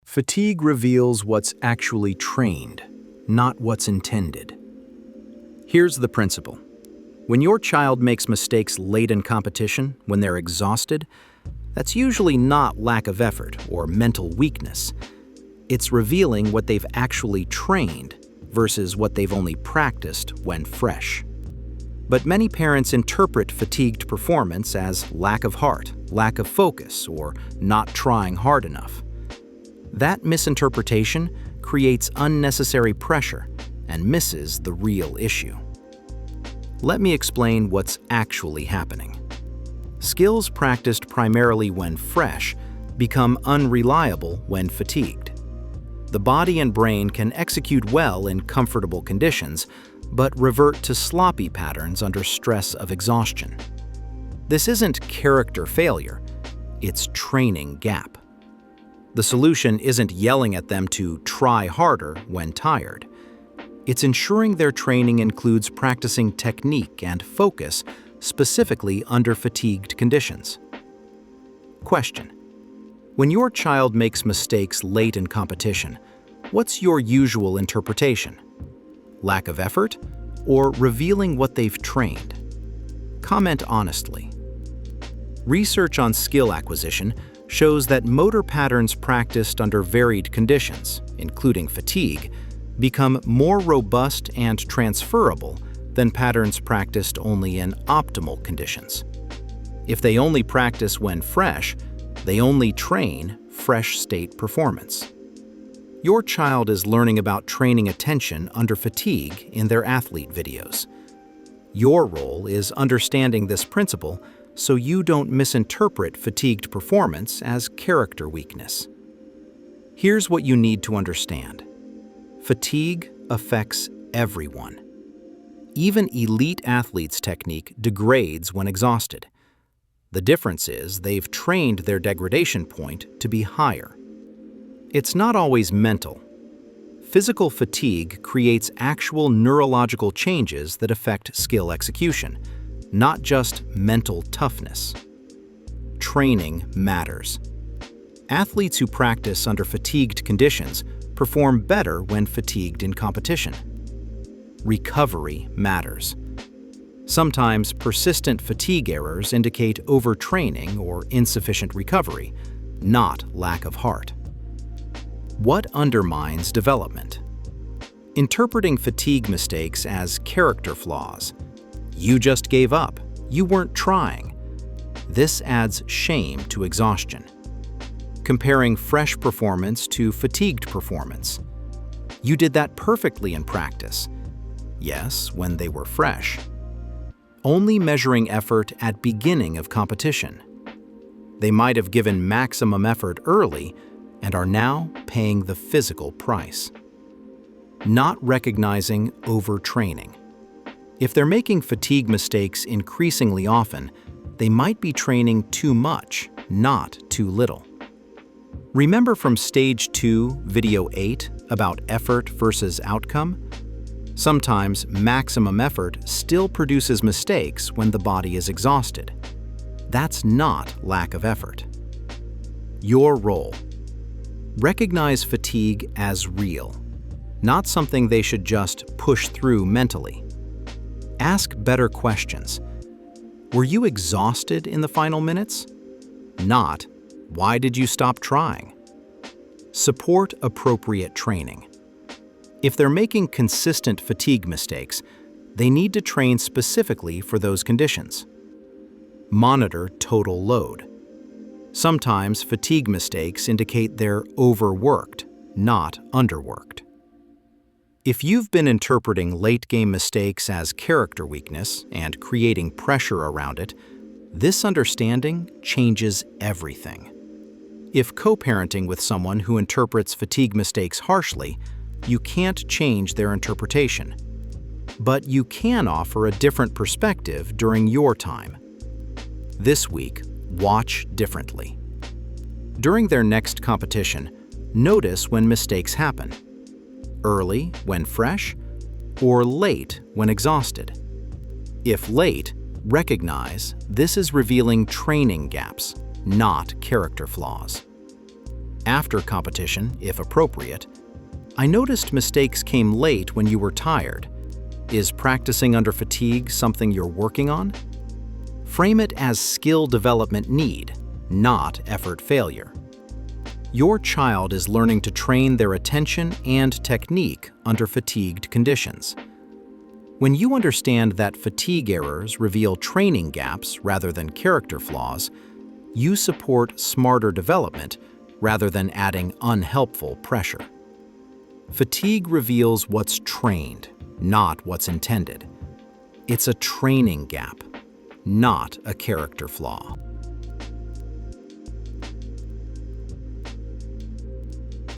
Fatigue reveals what's actually trained, not what's intended. Here's the principle. When your child makes mistakes late in competition, when they're exhausted, that's usually not lack of effort or mental weakness. It's revealing what they've actually trained versus what they've only practiced when fresh. But many parents interpret fatigued performance as lack of heart, lack of focus, or not trying hard enough. That misinterpretation creates unnecessary pressure and misses the real issue. Let me explain what's actually happening. Skills practiced primarily when fresh become unreliable when fatigued. The body and brain can execute well in comfortable conditions, but revert to sloppy patterns under stress of exhaustion. This isn't character failure, it's training gap. The solution isn't yelling at them to try harder when tired. It's ensuring their training includes practicing technique and focus specifically under fatigued conditions. Question: when your child makes mistakes late in competition, what's your usual interpretation? Lack of effort, or revealing what they've trained? Comment honestly. Research on skill acquisition shows that motor patterns practiced under varied conditions, including fatigue, become more robust and transferable than patterns practiced only in optimal conditions. If they only practice when fresh, they only train fresh state performance. Your child is learning about training attention under fatigue in their athlete videos. Your role is understanding this principle so you don't misinterpret fatigued performance as character weakness. Here's what you need to understand. Fatigue affects everyone. Even elite athletes' technique degrades when exhausted. The difference is they've trained their degradation point to be higher. It's not always mental. Physical fatigue creates actual neurological changes that affect skill execution, not just mental toughness. Training matters. Athletes who practice under fatigued conditions perform better when fatigued in competition. Recovery matters. Sometimes persistent fatigue errors indicate overtraining or insufficient recovery, not lack of heart. What undermines development? Interpreting fatigue mistakes as character flaws. You just gave up. You weren't trying. This adds shame to exhaustion. Comparing fresh performance to fatigued performance. You did that perfectly in practice. Yes, when they were fresh. Only measuring effort at beginning of competition. They might have given maximum effort early and are now paying the physical price. Not recognizing overtraining. If they're making fatigue mistakes increasingly often, they might be training too much, not too little. Remember from Stage 2, Video 8, about effort versus outcome? Sometimes maximum effort still produces mistakes when the body is exhausted. That's not lack of effort. Your role. Recognize fatigue as real, not something they should just push through mentally. Ask better questions. Were you exhausted in the final minutes? Not, why did you stop trying? Support appropriate training. If they're making consistent fatigue mistakes, they need to train specifically for those conditions. Monitor total load. Sometimes fatigue mistakes indicate they're overworked, not underworked. If you've been interpreting late-game mistakes as character weakness and creating pressure around it, this understanding changes everything. If co-parenting with someone who interprets fatigue mistakes harshly, you can't change their interpretation. But you can offer a different perspective during your time. This week, watch differently. During their next competition, notice when mistakes happen. Early, when fresh, or late, when exhausted. If late, recognize this is revealing training gaps, not character flaws. After competition, if appropriate, I noticed mistakes came late when you were tired. Is practicing under fatigue something you're working on? Frame it as skill development need, not effort failure. Your child is learning to train their attention and technique under fatigued conditions. When you understand that fatigue errors reveal training gaps rather than character flaws, you support smarter development rather than adding unhelpful pressure. Fatigue reveals what's trained, not what's intended. It's a training gap, not a character flaw.